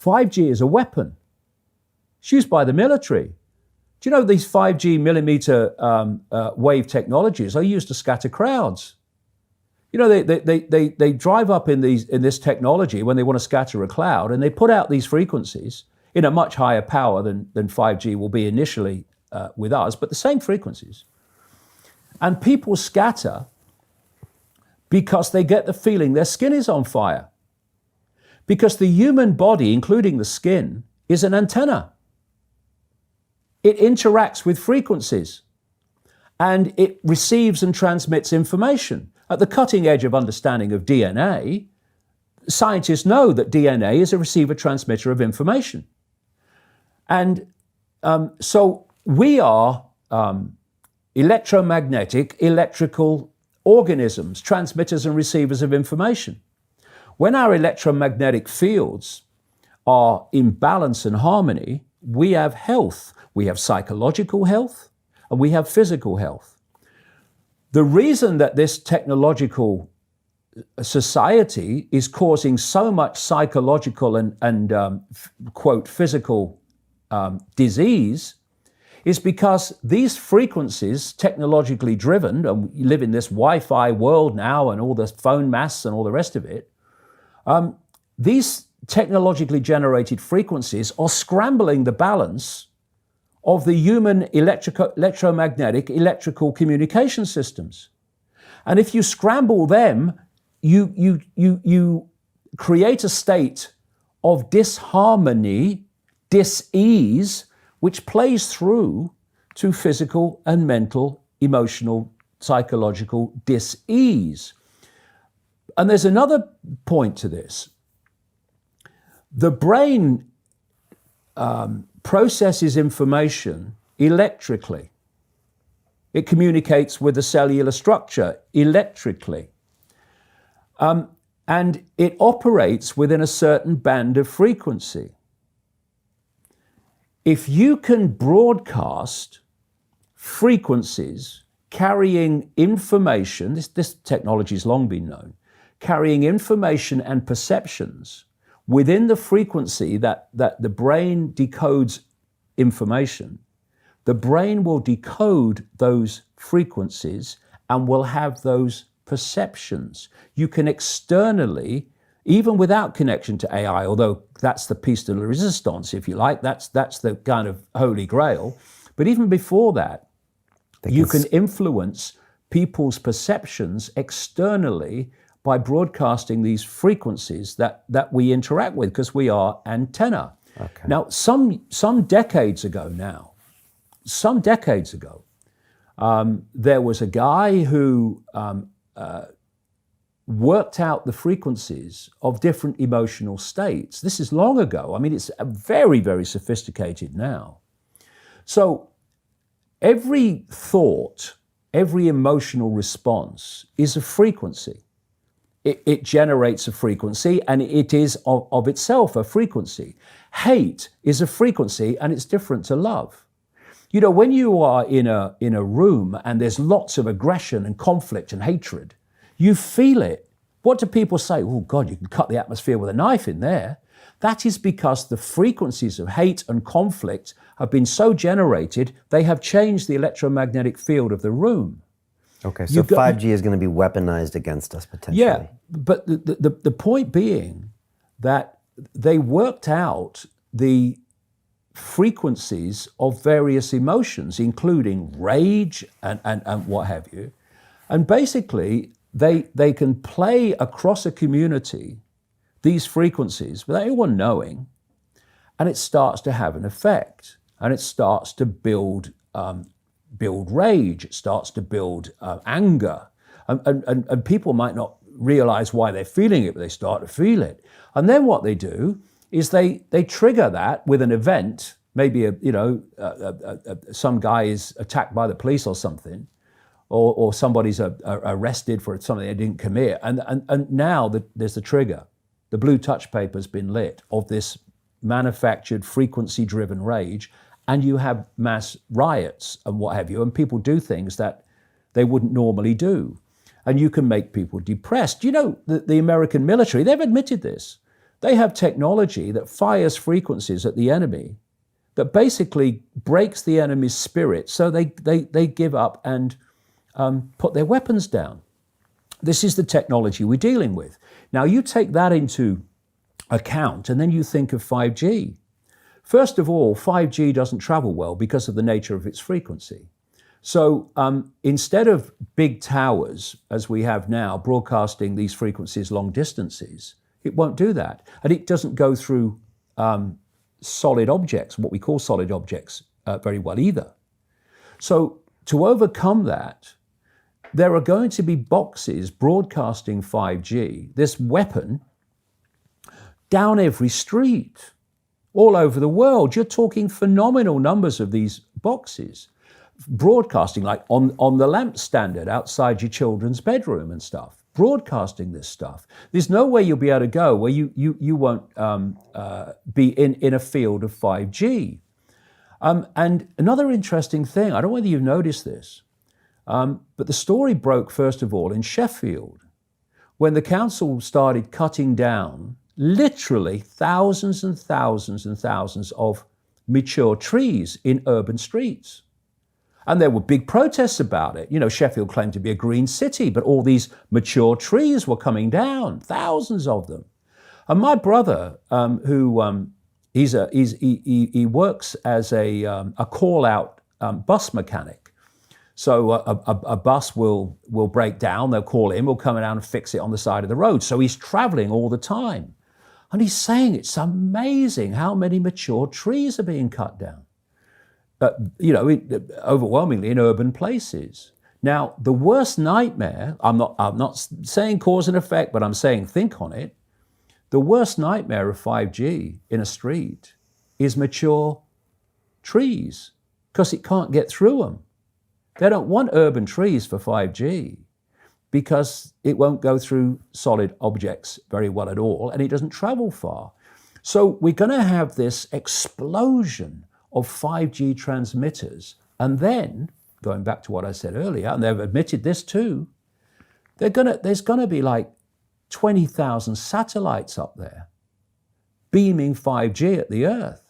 5G is a weapon. It's used by the military. Do you know these 5G millimeter wave technologies are used to scatter crowds? You know, they drive up in this technology when they want to scatter a cloud, and they put out these frequencies in a much higher power than 5G will be initially with us, but the same frequencies. And people scatter because they get the feeling their skin is on fire. Because the human body, including the skin, is an antenna. It interacts with frequencies and it receives and transmits information. At the cutting edge of understanding of DNA, scientists know that DNA is a receiver-transmitter of information. And so we are electromagnetic, electrical organisms, transmitters and receivers of information. When our electromagnetic fields are in balance and harmony, we have health. We have psychological health and we have physical health. The reason that this technological society is causing so much psychological and quote, physical disease is because these frequencies, technologically driven, and we live in this Wi-Fi world now and all the phone masts and all the rest of it, these technologically generated frequencies are scrambling the balance of the human electromagnetic electrical communication systems. And if you scramble them, you create a state of disharmony, dis-ease, which plays through to physical and mental, emotional, psychological dis-ease. And there's another point to this. The brain processes information electrically. It communicates with the cellular structure electrically. And it operates within a certain band of frequency. If you can broadcast frequencies carrying information, this technology has long been known, carrying information and perceptions within the frequency that the brain decodes information, the brain will decode those frequencies and will have those perceptions. You can externally, even without connection to AI, although that's the piece de la resistance, if you like, that's the kind of holy grail. But even before that, you can influence people's perceptions externally by broadcasting these frequencies that we interact with, because we are antenna. Okay. Now, some decades ago, there was a guy who worked out the frequencies of different emotional states. This is long ago. I mean, it's very, very sophisticated now. So every thought, every emotional response is a frequency. It generates a frequency, and it is of itself a frequency. Hate is a frequency, and it's different to love. You know, when you are in a room and there's lots of aggression and conflict and hatred, you feel it. What do people say? Oh God, you can cut the atmosphere with a knife in there. That is because the frequencies of hate and conflict have been so generated, they have changed the electromagnetic field of the room. Okay, so 5G is going to be weaponized against us potentially. Yeah, but the point being that they worked out the frequencies of various emotions, including rage and what have you. And basically, they can play across a community these frequencies without anyone knowing, and it starts to have an effect, and it starts to build rage, it starts to build anger, and people might not realize why they're feeling it, but they start to feel it. And then what they do is they trigger that with an event, maybe some guy is attacked by the police or something, or somebody's arrested for something they didn't commit, and now there's the trigger. The blue touch paper's been lit of this manufactured frequency-driven rage, and you have mass riots and what have you, and people do things that they wouldn't normally do. And you can make people depressed. You know, the American military, they've admitted this. They have technology that fires frequencies at the enemy that basically breaks the enemy's spirit so they give up and put their weapons down. This is the technology we're dealing with. Now, you take that into account and then you think of 5G. First of all, 5G doesn't travel well because of the nature of its frequency. So instead of big towers, as we have now, broadcasting these frequencies long distances, it won't do that. And it doesn't go through solid objects, what we call solid objects, very well either. So to overcome that, there are going to be boxes broadcasting 5G, this weapon, down every street, all over the world. You're talking phenomenal numbers of these boxes broadcasting, like on the lamp standard outside your children's bedroom and stuff, broadcasting this stuff. There's no way you'll be able to go where you won't be in a field of 5G. And another interesting thing, I don't know whether you've noticed this, but the story broke, first of all, in Sheffield, when the council started cutting down literally thousands and thousands and thousands of mature trees in urban streets. And there were big protests about it. You know, Sheffield claimed to be a green city, but all these mature trees were coming down, thousands of them. And my brother, he works as a call-out bus mechanic. So a bus will break down, they'll call him, he'll come down and fix it on the side of the road. So he's traveling all the time. And he's saying it's amazing how many mature trees are being cut down. Overwhelmingly in urban places. Now, the worst nightmare, I'm not saying cause and effect, but I'm saying think on it. The worst nightmare of 5G in a street is mature trees, because it can't get through them. They don't want urban trees for 5G because it won't go through solid objects very well at all, and it doesn't travel far. So we're going to have this explosion of 5G transmitters. And then, going back to what I said earlier, and they've admitted this too, there's going to be like 20,000 satellites up there beaming 5G at the Earth.